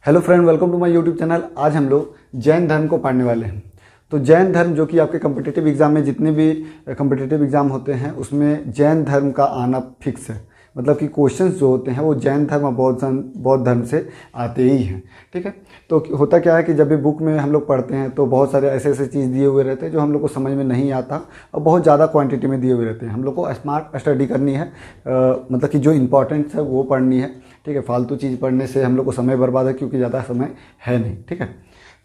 Hello friend, welcome to my YouTube channel. आज हम लोग जैन धर्म को पढ़ने वाले हैं। तो जैन धर्म जो कि आपके कम्पिटिटिव एग्जाम में जितने भी कम्पिटिटिव एग्जाम होते हैं उसमें जैन धर्म का आना फिक्स है। मतलब कि क्वेश्चंस जो होते हैं वो जैन धर्म और बौद्ध धर्म से आते ही हैं। ठीक है, तो होता क्या है कि जब भी बुक में हम लोग पढ़ते हैं तो बहुत सारे ऐसे ऐसे चीज़ दिए हुए रहते हैं जो हम लोग को समझ में नहीं आता और बहुत ज़्यादा क्वांटिटी में दिए हुए रहते हैं। हम लोग को स्मार्ट स्टडी करनी है, मतलब कि जो इम्पोर्टेंट है वो पढ़नी है। ठीक है, फालतू चीज़ पढ़ने से हम लोग को समय बर्बाद है, क्योंकि ज़्यादा समय है नहीं। ठीक है,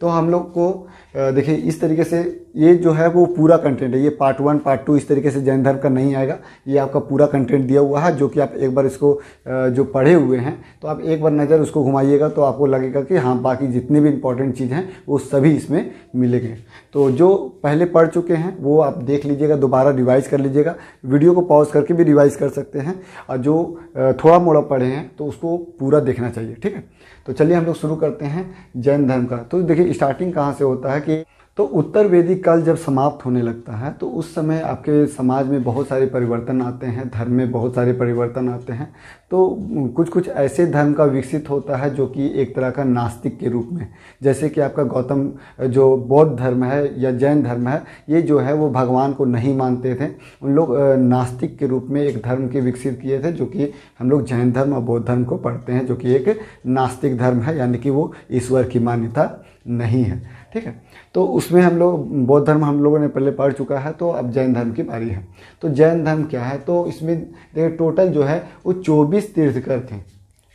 तो हम लोग को देखिए इस तरीके से ये जो है वो पूरा कंटेंट है। ये पार्ट 1 पार्ट 2 इस तरीके से जैन धर्म का नहीं आएगा। ये आपका पूरा कंटेंट दिया हुआ है, जो कि आप एक बार इसको जो पढ़े हुए हैं तो आप एक बार नज़र उसको घुमाइएगा तो आपको लगेगा कि हाँ, बाकी जितने भी इंपॉर्टेंट चीज़ हैं वो सभी इसमें मिलेंगे। तो जो पहले पढ़ चुके हैं वो आप देख लीजिएगा, दोबारा रिवाइज़ कर लीजिएगा। वीडियो को पॉज करके भी रिवाइज़ कर सकते हैं, और जो थोड़ा मोड़ा पढ़े हैं तो उसको पूरा देखना चाहिए। ठीक है, तो चलिए हम लोग शुरू करते हैं जैन धर्म का। तो देखिए स्टार्टिंग कहाँ से होता है कि तो उत्तर वैदिक काल जब समाप्त होने लगता है तो उस समय आपके समाज में बहुत सारे परिवर्तन आते हैं, धर्म में बहुत सारे परिवर्तन आते हैं। तो कुछ कुछ ऐसे धर्म का विकसित होता है जो कि एक तरह का नास्तिक के रूप में, जैसे कि आपका गौतम जो बौद्ध धर्म है या जैन धर्म है, ये जो है वो भगवान को नहीं मानते थे। उन लोग नास्तिक के रूप में एक धर्म के विकसित किए थे, जो कि हम लोग जैन धर्म और बौद्ध धर्म को पढ़ते हैं, जो कि एक नास्तिक धर्म है, यानी कि वो ईश्वर की मान्यता नहीं है। ठीक है, तो उसमें हम लोग बौद्ध धर्म हम लोगों ने पहले पढ़ चुका है। तो अब जैन धर्म की बारी है। तो जैन धर्म क्या है, तो इसमें देखिए टोटल जो है वो 24 तीर्थकर थे।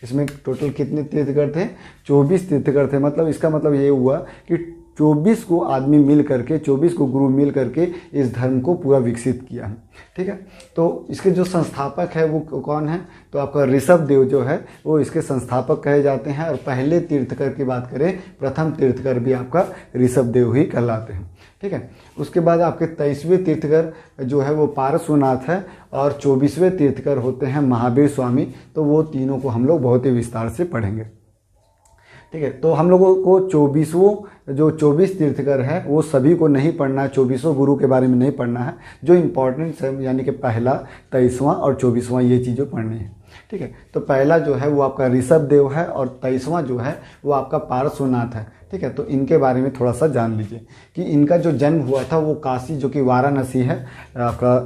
इसमें टोटल कितने तीर्थकर थे? 24 तीर्थकर थे। मतलब इसका मतलब ये हुआ कि 24 को आदमी मिल करके, 24 को गुरु मिल करके इस धर्म को पूरा विकसित किया है। ठीक है, तो इसके जो संस्थापक है वो कौन है? तो आपका ऋषभ देव जो है वो इसके संस्थापक कहे जाते हैं। और पहले तीर्थकर की बात करें, प्रथम तीर्थकर भी आपका ऋषभ देव ही कहलाते हैं। ठीक है, उसके बाद आपके 23वें तीर्थकर जो है वो पार्श्वनाथ है, और 24वें तीर्थकर होते हैं महावीर स्वामी। तो वो तीनों को हम लोग बहुत ही विस्तार से पढ़ेंगे। ठीक है, तो हम लोगों को 24 तीर्थकर है वो सभी को नहीं पढ़ना है, 24 गुरु के बारे में नहीं पढ़ना है। जो इम्पोर्टेंट है यानी कि पहला, 23वां और 24वां ये चीज़ें पढ़नी है। ठीक है, तो पहला जो है वो आपका ऋषभ देव है, और 23वां जो है वो आपका पार्श्वनाथ है। ठीक है, तो इनके बारे में थोड़ा सा जान लीजिए कि इनका जो जन्म हुआ था वो काशी, जो कि वाराणसी है, आपका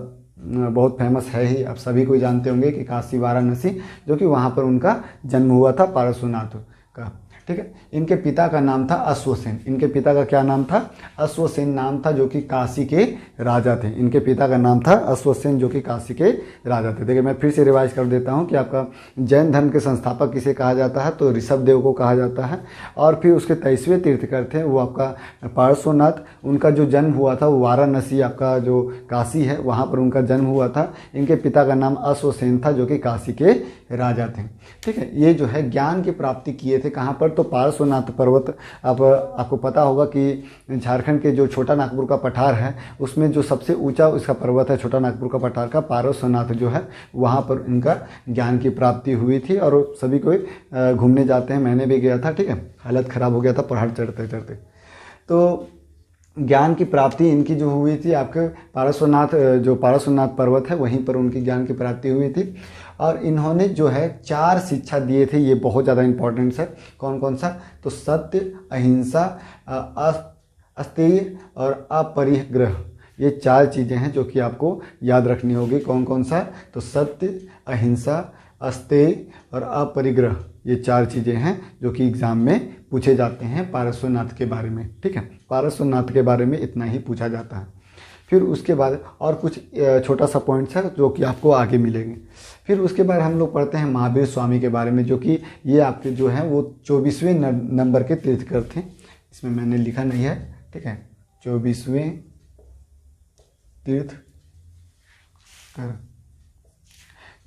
बहुत फेमस है ही, आप सभी को जानते होंगे कि काशी वाराणसी, जो कि वहाँ पर उनका जन्म हुआ था पार्श्वनाथ का। ठीक है, इनके पिता का नाम था अश्वसेन। इनके पिता का क्या नाम था? अश्वसेन नाम था, जो कि काशी के राजा थे। इनके पिता का नाम था अश्वसेन, जो कि काशी के राजा थे। देखिए मैं फिर से रिवाइज कर देता हूँ कि आपका जैन धर्म के संस्थापक किसे कहा जाता है? तो ऋषभ देव को कहा जाता है। और फिर उसके 23वें तीर्थकर थे वो आपका पार्श्वनाथ। उनका जो जन्म हुआ था वो वाराणसी, आपका जो काशी है वहाँ पर उनका जन्म हुआ था। इनके पिता का नाम अश्वसेन था, जो कि काशी के राजा थे। ठीक है, ये जो है ज्ञान की प्राप्ति किए थे कहाँ पर? तो पार्श्वनाथ पर्वत। आपको पता होगा कि झारखंड के जो छोटा नागपुर का पठार है उसमें जो सबसे ऊंचा इसका पर्वत है छोटा नागपुर का पठार का, पार्श्वनाथ जो है वहाँ पर इनका ज्ञान की प्राप्ति हुई थी। और सभी को घूमने जाते हैं, मैंने भी गया था। ठीक है, हालत ख़राब हो गया था पहाड़ चढ़ते चढ़ते। तो ज्ञान की प्राप्ति इनकी जो हुई थी आपके पार्श्वनाथ पर्वत है वहीं पर उनकी ज्ञान की प्राप्ति हुई थी। और इन्होंने जो है 4 शिक्षा दिए थे, ये बहुत ज़्यादा इंपॉर्टेंट है। कौन कौन सा? तो सत्य, अहिंसा, अस्तेय और अपरिग्रह। ये 4 चीज़ें हैं जो कि आपको याद रखनी होगी। कौन कौन सा? तो सत्य, अहिंसा, अस्तेय और अपरिग्रह। ये 4 चीज़ें हैं जो कि एग्ज़ाम में पूछे जाते हैं पार्श्वनाथ के बारे में। ठीक है, पार्श्वनाथ के बारे में इतना ही पूछा जाता है। फिर उसके बाद और कुछ छोटा सा पॉइंट्स है जो कि आपको आगे मिलेंगे। फिर उसके बाद हम लोग पढ़ते हैं महावीर स्वामी के बारे में, जो कि ये आपके जो हैं वो 24वें नंबर के तीर्थकर थे। इसमें मैंने लिखा नहीं है। ठीक है, 24वें तीर्थकर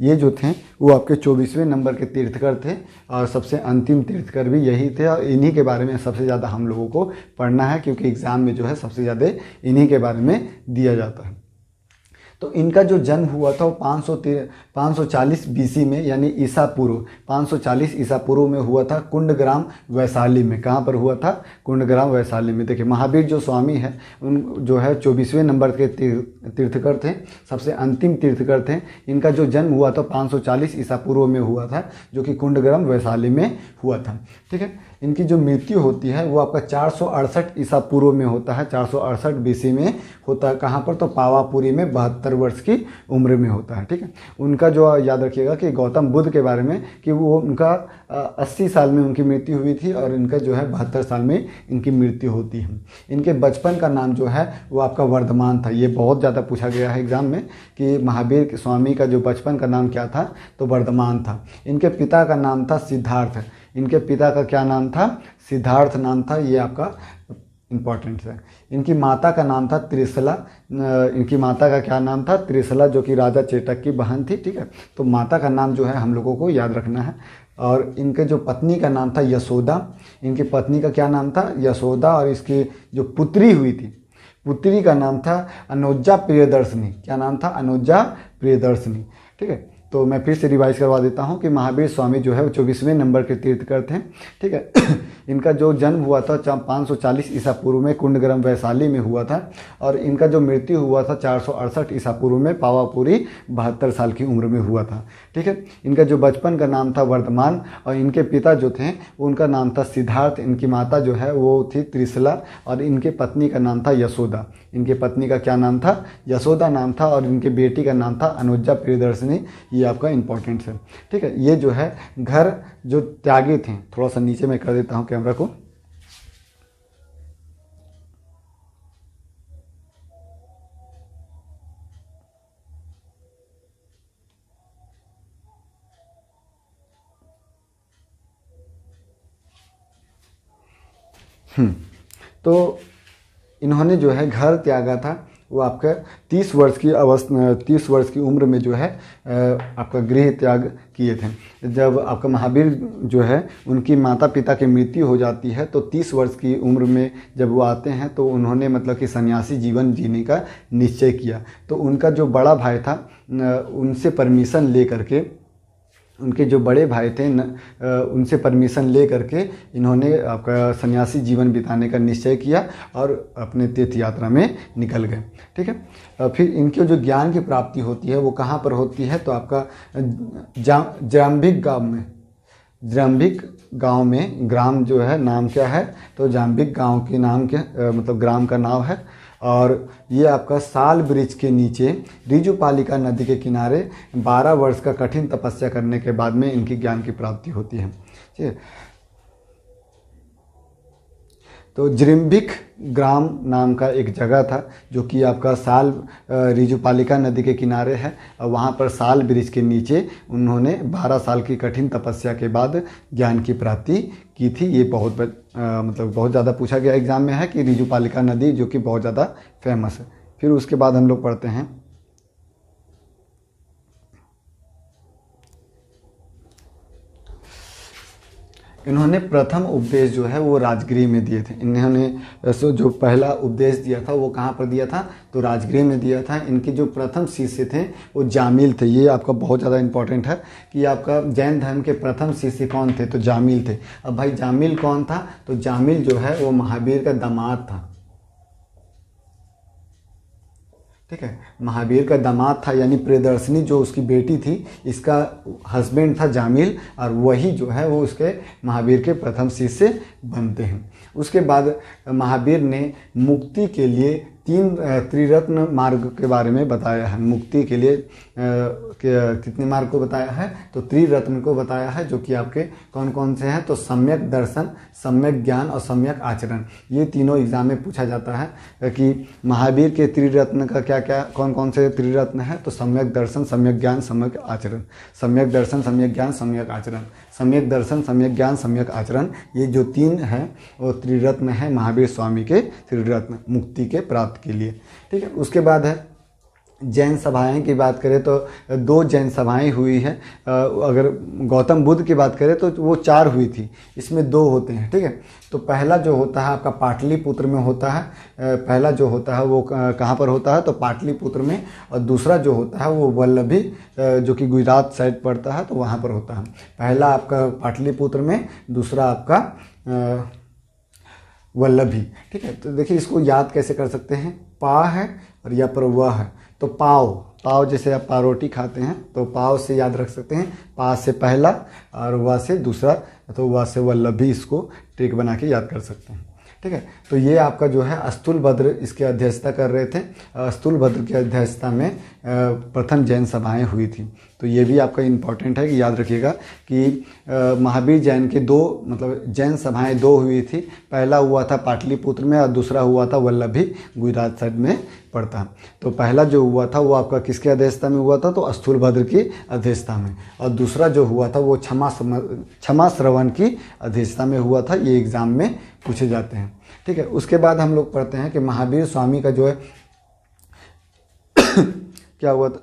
ये जो थे वो आपके 24वें नंबर के तीर्थकर थे, और सबसे अंतिम तीर्थकर भी यही थे। और इन्हीं के बारे में सबसे ज़्यादा हम लोगों को पढ़ना है, क्योंकि एग्ज़ाम में जो है सबसे ज़्यादा इन्हीं के बारे में दिया जाता है। तो इनका जो जन्म हुआ था वो 540 बीसी में, यानी ईसा पूर्व 540 ईसा पूर्व में हुआ था कुंडग्राम वैशाली में। कहाँ पर हुआ था? कुंडग्राम वैशाली में। देखिए महावीर जो स्वामी है उन जो है 24वें नंबर के तीर्थकर थे, सबसे अंतिम तीर्थकर थे। इनका जो जन्म हुआ था 540 ईसा पूर्व में हुआ था, जो कि कुंडग्राम वैशाली में हुआ था। ठीक है, इनकी जो मृत्यु होती है वो आपका 468 ईसा पूर्व में होता है, 468 बीसी में होता है। कहाँ पर? तो पावापुरी में 72 वर्ष की उम्र में होता है। ठीक है, उनका जो याद रखिएगा कि गौतम बुद्ध के बारे में कि वो उनका 80 साल में उनकी मृत्यु हुई थी और इनका जो है 72 साल में इनकी मृत्यु होती है। इनके बचपन का नाम जो है वो आपका वर्धमान था। ये बहुत ज़्यादा पूछा गया है एग्जाम में कि महावीर स्वामी का जो बचपन का नाम क्या था, तो वर्धमान था। इनके पिता का नाम था सिद्धार्थ। इनके पिता का क्या नाम था? सिद्धार्थ नाम था। ये आपका इम्पॉर्टेंट है। इनकी माता का नाम था त्रिशला। इनकी माता का क्या नाम था? त्रिशला, जो कि राजा चेटक की बहन थी। ठीक है, तो माता का नाम जो है हम लोगों को याद रखना है। और इनके जो पत्नी का नाम था यशोदा। इनकी पत्नी का क्या नाम था? यशोदा। और इसकी जो पुत्री हुई थी, पुत्री का नाम था अनुजा प्रियदर्शनी। क्या नाम था? अनुजा प्रियदर्शनी। ठीक है, तो मैं फिर से रिवाइज करवा देता हूँ कि महावीर स्वामी जो है वो 24वें नंबर के तीर्थकर थे। ठीक है, इनका जो जन्म हुआ था 540 ईसा पूर्व में कुंडग्राम वैशाली में हुआ था और इनका जो मृत्यु हुआ था 468 ईसा पूर्व में पावापुरी 72 साल की उम्र में हुआ था। ठीक है, इनका जो बचपन का नाम था वर्धमान और इनके पिता जो थे उनका नाम था सिद्धार्थ। इनकी माता जो है वो थी त्रिशला और इनके पत्नी का नाम था यशोदा। इनके पत्नी का क्या नाम था? यशोदा नाम था। और इनके बेटी का नाम था अनुजा प्रियदर्शनी। ये आपका इंपॉर्टेंट है। ठीक है, ये जो है घर जो त्यागी थे, थोड़ा सा नीचे मैं कर देता हूँ कैमरा को। तो इन्होंने जो है घर त्यागा था वो आपका 30 वर्ष की उम्र में जो है आपका गृह त्याग किए थे। जब आपका महावीर जो है उनकी माता पिता की मृत्यु हो जाती है तो 30 वर्ष की उम्र में जब वो आते हैं तो उन्होंने मतलब कि सन्यासी जीवन जीने का निश्चय किया। तो उनका जो बड़ा भाई था उनसे परमिशन ले करके, उनके जो बड़े भाई थे उनसे परमिशन ले करके इन्होंने आपका सन्यासी जीवन बिताने का निश्चय किया और अपने तीर्थ यात्रा में निकल गए। ठीक है, फिर इनके जो ज्ञान की प्राप्ति होती है वो कहाँ पर होती है? तो आपका जाम्बिक गांव में। जाम्बिक गांव में, ग्राम जो है नाम क्या है? तो जाम्बिक गांव के नाम के मतलब ग्राम का नाम है। और ये आपका साल वृक्ष के नीचे रिजुपालिका नदी के किनारे 12 वर्ष का कठिन तपस्या करने के बाद में इनकी ज्ञान की प्राप्ति होती है। ठीक है, तो जृम्बिक ग्राम नाम का एक जगह था जो कि आपका साल रिजुपालिका नदी के किनारे है और वहाँ पर साल वृक्ष के नीचे उन्होंने 12 साल की कठिन तपस्या के बाद ज्ञान की प्राप्ति की थी। ये मतलब बहुत ज़्यादा पूछा गया एग्जाम में है कि रिजुपालिका नदी जो कि बहुत ज़्यादा फेमस है। फिर उसके बाद हम लोग पढ़ते हैं इन्होंने प्रथम उपदेश जो है वो राजगृह में दिए थे। इन्होंने जो पहला उपदेश दिया था वो कहाँ पर दिया था? तो राजगृह में दिया था। इनके जो प्रथम शिष्य थे वो जामिल थे। ये आपका बहुत ज़्यादा इंपॉर्टेंट है कि आपका जैन धर्म के प्रथम शिष्य कौन थे? तो जामिल थे। अब भाई जामिल कौन था? तो जामिल जो है वो महावीर का दामाद था। ठीक है, महावीर का दामाद था, यानी प्रियदर्शनी जो उसकी बेटी थी इसका हस्बैंड था जामिल और वही जो है वो उसके महावीर के प्रथम शिष्य बनते हैं। उसके बाद महावीर ने मुक्ति के लिए 3 त्रिरत्न मार्ग के बारे में बताया है। मुक्ति के लिए कितने मार्ग को बताया है? तो त्रिरत्न को बताया है, जो कि आपके कौन कौन से हैं? तो सम्यक दर्शन, सम्यक ज्ञान और सम्यक आचरण। ये तीनों एग्जाम में पूछा जाता है कि महावीर के त्रिरत्न का क्या क्या, कौन कौन से त्रिरत्न है? तो सम्यक दर्शन, सम्यक ज्ञान, सम्यक आचरण। सम्यक दर्शन, सम्यक ज्ञान, सम्यक आचरण। सम्यक दर्शन, सम्यक ज्ञान, सम्यक आचरण, ये जो 3 हैं वो त्रिरत्न है महावीर स्वामी के त्रिरत्न मुक्ति के प्राप्त के लिए। ठीक है, उसके बाद है जैन सभाएं की बात करें तो 2 जैन सभाएं हुई है। अगर गौतम बुद्ध की बात करें तो वो 4 हुई थी, इसमें 2 होते हैं। ठीक है, तो पहला जो होता है आपका पाटलिपुत्र में होता है। पहला जो होता है वो कहाँ पर होता है? तो पाटलिपुत्र में। और दूसरा जो होता है वो वल्लभी जो कि गुजरात साइड पड़ता है तो वहाँ पर होता है। पहला आपका पाटलिपुत्र में, दूसरा आपका वल्लभी। ठीक है, तो देखिए इसको याद कैसे कर सकते हैं? पा है और या पर वह है, तो पाव जैसे आप पाव रोटी खाते हैं तो पाव से याद रख सकते हैं। पा से पहला और वह से दूसरा तो व से वल्लभ भी इसको ट्रिक बना के याद कर सकते हैं। ठीक है, तो ये आपका जो है स्थूलभद्र इसकी अध्यक्षता कर रहे थे। स्थूलभद्र की अध्यक्षता में प्रथम जैन सभाएं हुई थी। तो ये भी आपका इम्पॉर्टेंट है कि याद रखिएगा कि महावीर जैन के दो मतलब जैन सभाएं दो हुई थी। पहला हुआ था पाटलिपुत्र में और दूसरा हुआ था वल्लभी गुजरात साइड में पड़ता। तो पहला जो हुआ था वो आपका किसके अध्यक्षता में हुआ था, तो स्थूलभद्र की अध्यक्षता में, और दूसरा जो हुआ था वो क्षमा श्रवण की अध्यक्षता में हुआ था। ये एग्जाम में पूछे जाते हैं। ठीक है, उसके बाद हम लोग पढ़ते हैं कि महावीर स्वामी का जो है क्या हुआ था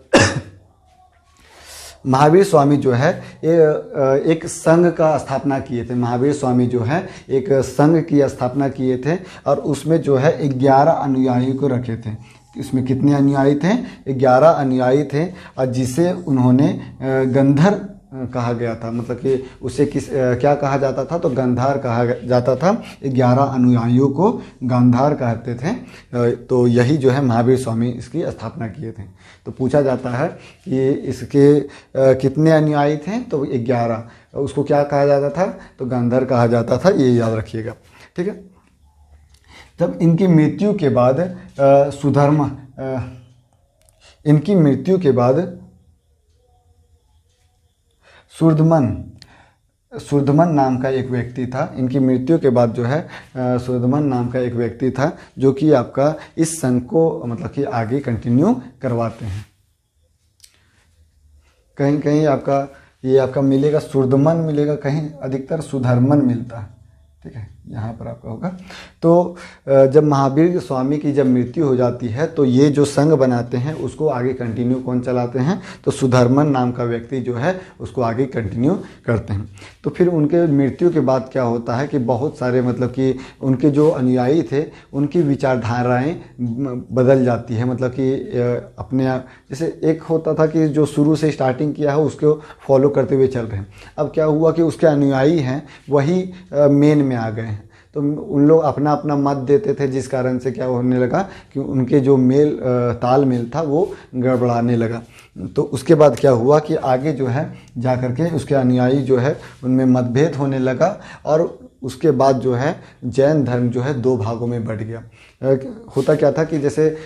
महावीर स्वामी जो है एक संघ का स्थापना किए थे। महावीर स्वामी जो है एक संघ की स्थापना किए थे और उसमें जो है 11 अनुयायी को रखे थे। इसमें कितने अनुयायी थे? 11 अनुयायी थे और जिसे उन्होंने गंधर कहा गया था। मतलब कि उसे क्या कहा जाता था? तो गांधार कहा जाता था। 11 अनुयायियों को गांधार कहते थे। तो यही जो है महावीर स्वामी इसकी स्थापना किए थे। तो पूछा जाता है कि इसके कितने अनुयायी थे? तो 11। उसको क्या कहा जाता था? तो गांधार कहा जाता था। ये याद रखिएगा। ठीक है, तब इनकी मृत्यु के बाद इनकी मृत्यु के बाद सुर्धमन नाम का एक व्यक्ति था। इनकी मृत्यु के बाद जो है सुर्धमन नाम का एक व्यक्ति था जो कि आपका इस संघ को मतलब कि आगे कंटिन्यू करवाते हैं। कहीं कहीं आपका ये आपका मिलेगा सुर्धमन मिलेगा, कहीं अधिकतर सुधर्मन मिलता है। ठीक है, यहाँ पर आपका होगा। तो जब महावीर स्वामी की जब मृत्यु हो जाती है तो ये जो संघ बनाते हैं उसको आगे कंटिन्यू कौन चलाते हैं? तो सुधर्मन नाम का व्यक्ति जो है उसको आगे कंटिन्यू करते हैं। तो फिर उनके मृत्यु के बाद क्या होता है कि बहुत सारे मतलब कि उनके जो अनुयायी थे उनकी विचारधाराएं बदल जाती है। मतलब कि अपने जैसे एक होता था कि जो शुरू से स्टार्टिंग किया है उसको फॉलो करते हुए चल रहे हैं। अब क्या हुआ कि उसके अनुयायी हैं वही मेन में आ गए हैं। तो उन लोग अपना अपना मत देते थे, जिस कारण से क्या होने लगा कि उनके जो तालमेल था वो गड़बड़ाने लगा। तो उसके बाद क्या हुआ कि आगे जो है जा कर के उसके अनुयायी जो है उनमें मतभेद होने लगा और उसके बाद जो है जैन धर्म जो है 2 भागों में बंट गया। होता क्या था कि जैसे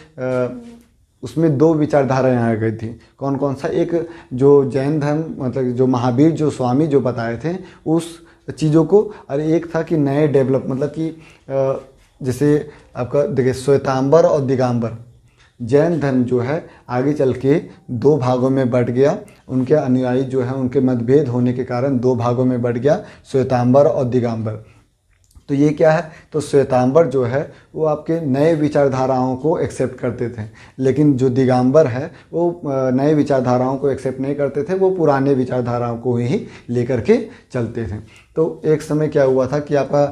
उसमें 2 विचारधाराएं आ गई थी। कौन कौन सा? एक जो जैन धर्म मतलब जो महावीर जो स्वामी जो बताए थे उस चीज़ों को, और एक था कि नए डेवलप मतलब कि जैसे आपका देखिए श्वेतांबर और दिगंबर जैन धर्म जो है आगे चल के 2 भागों में बंट गया। उनके अनुयायी जो है उनके मतभेद होने के कारण 2 भागों में बंट गया, श्वेतांबर और दिगंबर। तो ये क्या है? तो श्वेतांबर जो है वो आपके नए विचारधाराओं को एक्सेप्ट करते थे, लेकिन जो दिगंबर है वो नए विचारधाराओं को एक्सेप्ट नहीं करते थे, वो पुराने विचारधाराओं को ही लेकर के चलते थे। तो एक समय क्या हुआ था कि आपका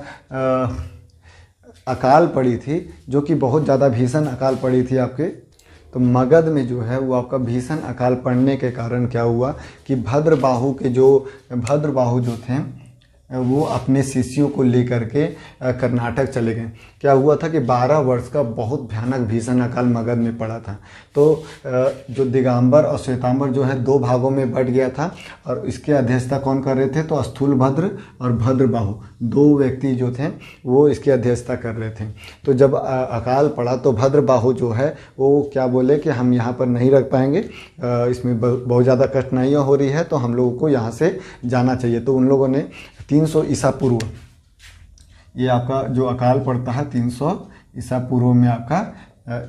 अकाल पड़ी थी, जो कि बहुत ज़्यादा भीषण अकाल पड़ी थी आपके। तो मगध में जो है वो आपका भीषण अकाल पड़ने के कारण क्या हुआ कि भद्रबाहु जो थे वो अपने शिष्यों को लेकर के कर्नाटक चले गए। क्या हुआ था कि 12 वर्ष का बहुत भयानक भीषण अकाल मगध में पड़ा था। तो जो दिगंबर और श्वेतांबर जो है 2 भागों में बंट गया था और इसके अध्यक्षता कौन कर रहे थे? तो स्थूलभद्र और भद्रबाहु 2 व्यक्ति जो थे वो इसकी अध्यक्षता कर रहे थे। तो जब अकाल पड़ा तो भद्रबाहु जो है वो क्या बोले कि हम यहाँ पर नहीं रख पाएंगे, इसमें बहुत ज़्यादा कठिनाइयाँ हो रही है, तो हम लोगों को यहाँ से जाना चाहिए। तो उन लोगों ने 300 ईसा पूर्व, ये आपका जो अकाल पड़ता है 300 ईसा पूर्व में आपका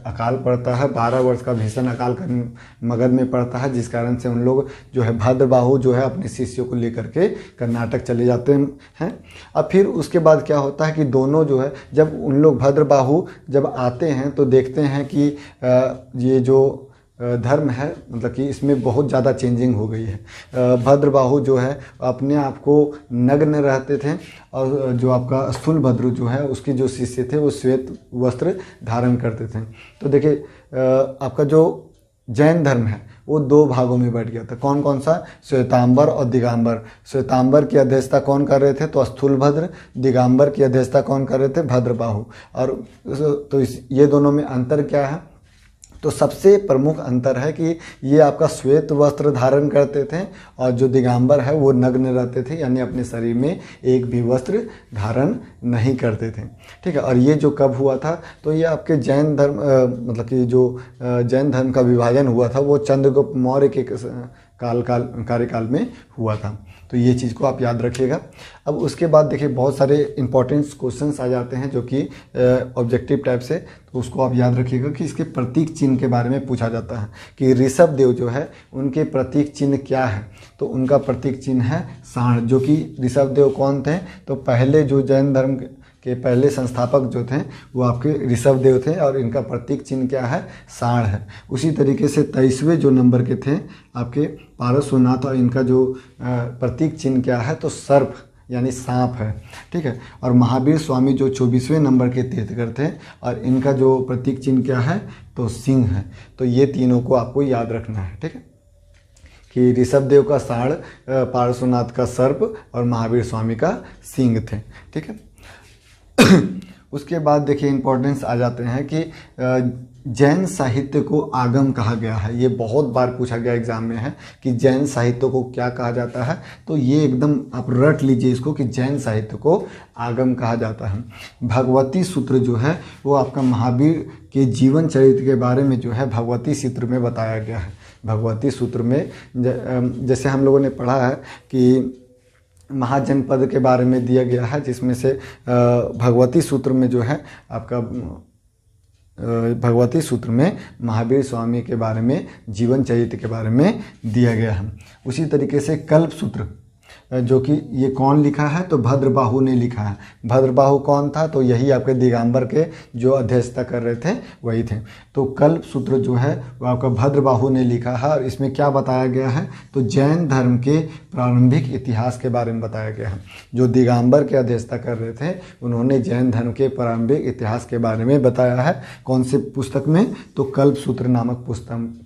अकाल पड़ता है। 12 वर्ष का भीषण अकाल मगध में पड़ता है, जिस कारण से उन लोग जो है भद्रबाहु जो है अपने शिष्यों को लेकर के कर्नाटक चले जाते हैं। अब फिर उसके बाद क्या होता है कि दोनों जो है जब उन लोग भद्रबाहु जब आते हैं तो देखते हैं कि ये जो धर्म है मतलब कि इसमें बहुत ज़्यादा चेंजिंग हो गई है। भद्रबाहु जो है अपने आप को नग्न रहते थे और जो आपका स्थूलभद्र जो है उसके जो शिष्य थे वो श्वेत वस्त्र धारण करते थे। तो देखिए आपका जो जैन धर्म है वो 2 भागों में बंट गया था। कौन कौन सा? श्वेतांबर और दिगंबर। श्वेतांबर की अध्यक्षता कौन कर रहे थे? तो स्थूलभद्र। दिगंबर की अध्यक्षता कौन कर रहे थे? भद्रबाहु। और तो ये दोनों में अंतर क्या है? तो सबसे प्रमुख अंतर है कि ये आपका श्वेत वस्त्र धारण करते थे और जो दिगंबर है वो नग्न रहते थे, यानी अपने शरीर में एक भी वस्त्र धारण नहीं करते थे। ठीक है, और ये जो कब हुआ था, तो ये आपके जैन धर्म मतलब कि जो जैन धर्म का विभाजन हुआ था वो चंद्रगुप्त मौर्य के कार्यकाल में हुआ था। तो ये चीज़ को आप याद रखिएगा। अब उसके बाद देखिए बहुत सारे इंपॉर्टेंट क्वेश्चंस आ जाते हैं जो कि ऑब्जेक्टिव टाइप से, तो उसको आप याद रखिएगा कि इसके प्रतीक चिन्ह के बारे में पूछा जाता है कि ऋषभ देव जो है उनके प्रतीक चिन्ह क्या है। तो उनका प्रतीक चिन्ह है सांड, जो कि ऋषभ देव कौन थे, तो पहले जो जैन धर्म के पहले संस्थापक जो थे वो आपके ऋषभ देव थे और इनका प्रतीक चिन्ह क्या है, सांड है। उसी तरीके से 23वें जो नंबर के थे आपके पारसनाथ, और इनका जो प्रतीक चिन्ह क्या है, तो सर्प यानी सांप है। ठीक है, और महावीर स्वामी जो 24वें नंबर के तीर्थकर थे और इनका जो प्रतीक चिन्ह क्या है, तो सिंह है। तो ये तीनों को आपको याद रखना है। ठीक है, कि ऋषभ देव का सांड, पारसनाथ का सर्प और महावीर स्वामी का सिंह थे। ठीक है, उसके बाद देखिए इंपॉर्टेंस आ जाते हैं कि जैन साहित्य को आगम कहा गया है। ये बहुत बार पूछा गया एग्जाम में है कि जैन साहित्य को क्या कहा जाता है, तो ये एकदम आप रट लीजिए इसको कि जैन साहित्य को आगम कहा जाता है। भगवती सूत्र जो है वो आपका महावीर के जीवन चरित्र के बारे में जो है भगवती सूत्र में बताया गया है। भगवती सूत्र में जैसे हम लोगों ने पढ़ा है कि महाजनपद के बारे में दिया गया है, जिसमें से भगवती सूत्र में जो है आपका भगवती सूत्र में महावीर स्वामी के बारे में जीवन चरित्र के बारे में दिया गया है। उसी तरीके से कल्प सूत्र जो कि ये कौन लिखा है, तो भद्रबाहु ने लिखा है। भद्रबाहु कौन था, तो यही आपके दिगंबर के जो अध्यक्षता कर रहे थे वही थे। तो कल्प सूत्र जो है वो आपका भद्रबाहु ने लिखा है और इसमें क्या बताया गया है, तो जैन धर्म के प्रारंभिक इतिहास के बारे में बताया गया है। जो दिगंबर के अध्यक्षता कर रहे थे उन्होंने जैन धर्म के प्रारंभिक इतिहास के बारे में बताया है। कौन से पुस्तक में, तो कल्प सूत्र नामक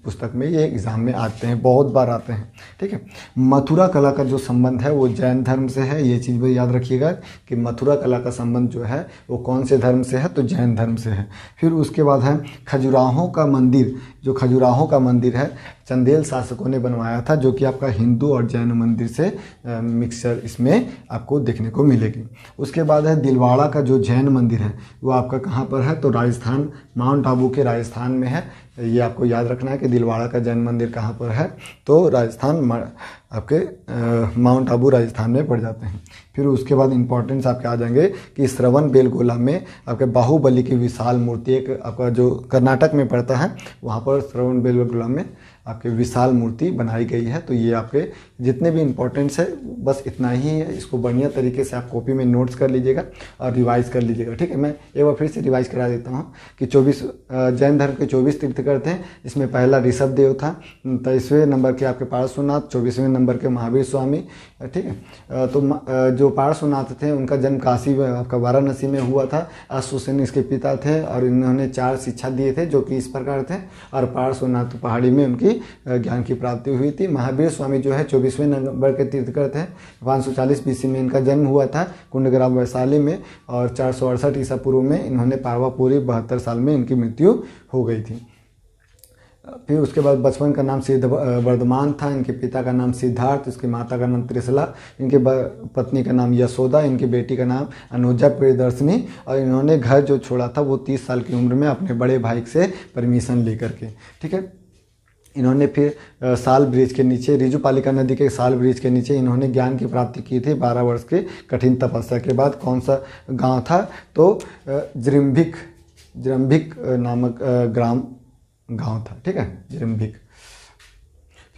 पुस्तक में ये एग्जाम में आते हैं, बहुत बार आते हैं। ठीक है, मथुरा कला का जो संबंध है वो जैन धर्म से है। ये चीज़ भी याद रखिएगा कि मथुरा कला का संबंध जो है वो कौन से धर्म से है, तो जैन धर्म से है। फिर उसके बाद है खजुराहों का मंदिर। जो खजुराहों का मंदिर है चंदेल शासकों ने बनवाया था, जो कि आपका हिंदू और जैन मंदिर से मिक्सचर इसमें आपको देखने को मिलेगी। उसके बाद है दिलवाड़ा का जो जैन मंदिर है वो आपका कहाँ पर है, तो राजस्थान, माउंट आबू के राजस्थान में है। ये आपको याद रखना है कि दिलवाड़ा का जैन मंदिर कहाँ पर है, तो राजस्थान आपके माउंट आबू राजस्थान में पड़ जाते हैं। फिर उसके बाद इंपॉर्टेंस आपके आ जाएंगे कि श्रवण बेलगोला में आपके बाहुबली की विशाल मूर्ति, एक आपका जो कर्नाटक में पड़ता है वहाँ पर श्रवण बेलगोला में आपके विशाल मूर्ति बनाई गई है। तो ये आपके जितने भी इंपॉर्टेंस है बस इतना ही है। इसको बढ़िया तरीके से आप कॉपी में नोट्स कर लीजिएगा और रिवाइज कर लीजिएगा। ठीक है, मैं एक बार फिर से रिवाइज करा देता हूँ कि 24 जैन धर्म के 24 तीर्थकर थे। इसमें पहला ऋषभ देव था, 23वें नंबर के आपके पार्श्वनाथ, 24वें नंबर के महावीर स्वामी। ठीक है, तो जो पार्श्वनाथ थे उनका जन्म काशी में आपका वाराणसी में हुआ था। अश्वसेन इसके पिता थे और इन्होंने 4 शिक्षा दिए थे जो कि इस प्रकार थे। और पार्श्वनाथ पहाड़ी में उनकी ज्ञान की प्राप्ति हुई थी। महावीर स्वामी जो है 24वें नंबर के तीर्थकर थे। 540 बीसी में इनका जन्म हुआ था कुंडग्राम वैशाली में, और 468 ईसा पूर्व में इन्होंने पावापुरी 72 साल में इनकी मृत्यु हो गई थी। फिर उसके बाद बचपन का नाम सिद्ध वर्धमान था, इनके पिता का नाम सिद्धार्थ, इसकी माता का नाम त्रिशला, इनके पत्नी का नाम यशोदा, इनकी बेटी का नाम अनुजा प्रियदर्शनी। और इन्होंने घर जो छोड़ा था वो 30 साल की उम्र में अपने बड़े भाई से परमिशन लेकर के। ठीक है, इन्होंने फिर साल ब्रिज के नीचे, रिजुपालिका नदी के साल ब्रिज के नीचे इन्होंने ज्ञान की प्राप्ति की थी 12 वर्ष की कठिन तपस्या के बाद। कौन सा गांव था, तो जृंभिक नामक गांव था। ठीक है, जृंभिक।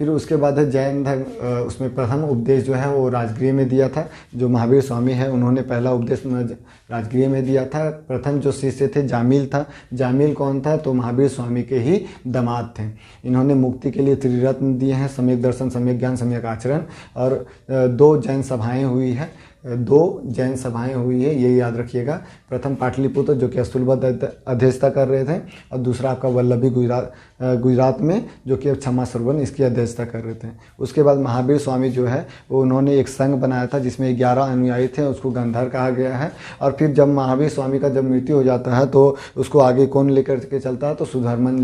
फिर उसके बाद है जैन धर्म, उसमें प्रथम उपदेश जो है वो राजगृह में दिया था। जो महावीर स्वामी है उन्होंने पहला उपदेश राजगृह में दिया था। प्रथम जो शिष्य थे जामिल था। जामिल कौन था, तो महावीर स्वामी के ही दामाद थे। इन्होंने मुक्ति के लिए त्रिरत्न दिए हैं, सम्यक दर्शन, सम्यक ज्ञान, सम्यक आचरण। और 2 जैन सभाएं हुई है, दो जैन सभाएं हुई है, ये याद रखिएगा। प्रथम पाटलिपुत्र जो कि अस्तुलभद्र अध्यक्षता कर रहे थे, और दूसरा आपका वल्लभी गुजरात में जो कि क्षमा सरवन इसकी अध्यक्षता कर रहे थे। उसके बाद महावीर स्वामी जो है वो उन्होंने एक संघ बनाया था जिसमें 11 अनुयायी थे, उसको गंधर कहा गया है। और फिर जब महावीर स्वामी का जब मृत्यु हो जाता है तो उसको आगे कौन लेकर के चलता है, तो सुधर्मन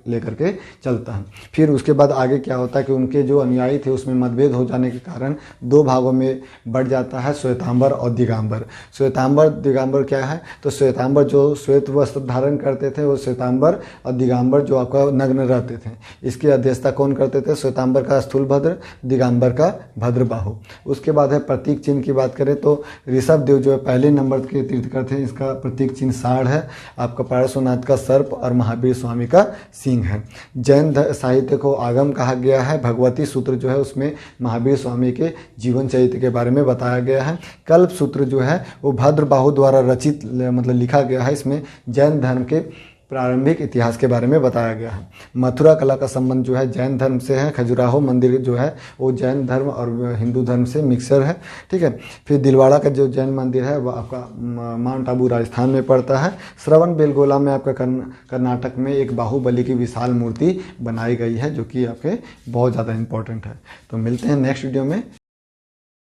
लेकर के चलता है। फिर उसके बाद आगे क्या होता है कि उनके जो अनुयायी थे उसमें मतभेद हो जाने के कारण दो भागों में बढ़ जाता है, श्वेतांबर और दिगंबर। श्वेतांबर दिगंबर क्या है, तो श्वेतांबर जो श्वेत वस्त्र धारण करते थे वो श्वेतांबर, और दिगंबर जो आपका नग्न रहते थे। इसकी अध्यक्षता कौन करते थे, श्वेतांबर का स्थूलभद्र, दिगंबर का भद्रबाहु। उसके बाद है प्रतीक चिन्ह की बात करें तो ऋषभ देव जो है पहले नंबर के तीर्थकर थे, इसका प्रतीक चिन्ह साढ़ है, आपका पार्श्वनाथ का सर्प और महावीर स्वामी का सिंह है। जैन साहित्य को आगम कहा गया है। भगवती सूत्र जो है उसमें महावीर स्वामी के जीवन चरित्र के बारे में बताया गया है। कल्प सूत्र जो है वो भद्रबाहु द्वारा रचित मतलब लिखा गया है, इसमें जैन धर्म के प्रारंभिक इतिहास के बारे में बताया गया है। मथुरा कला का संबंध जो है जैन धर्म से है। खजुराहो मंदिर जो है वो जैन धर्म और हिंदू धर्म से मिक्सर है, ठीक है। फिर दिलवाड़ा का जो जैन मंदिर है वो आपका माउंट आबू राजस्थान में पड़ता है। श्रवण बेलगोला में आपका कर्नाटक में एक बाहुबली की विशाल मूर्ति बनाई गई है जो कि आपके बहुत ज़्यादा इंपॉर्टेंट है। तो मिलते हैं नेक्स्ट वीडियो में।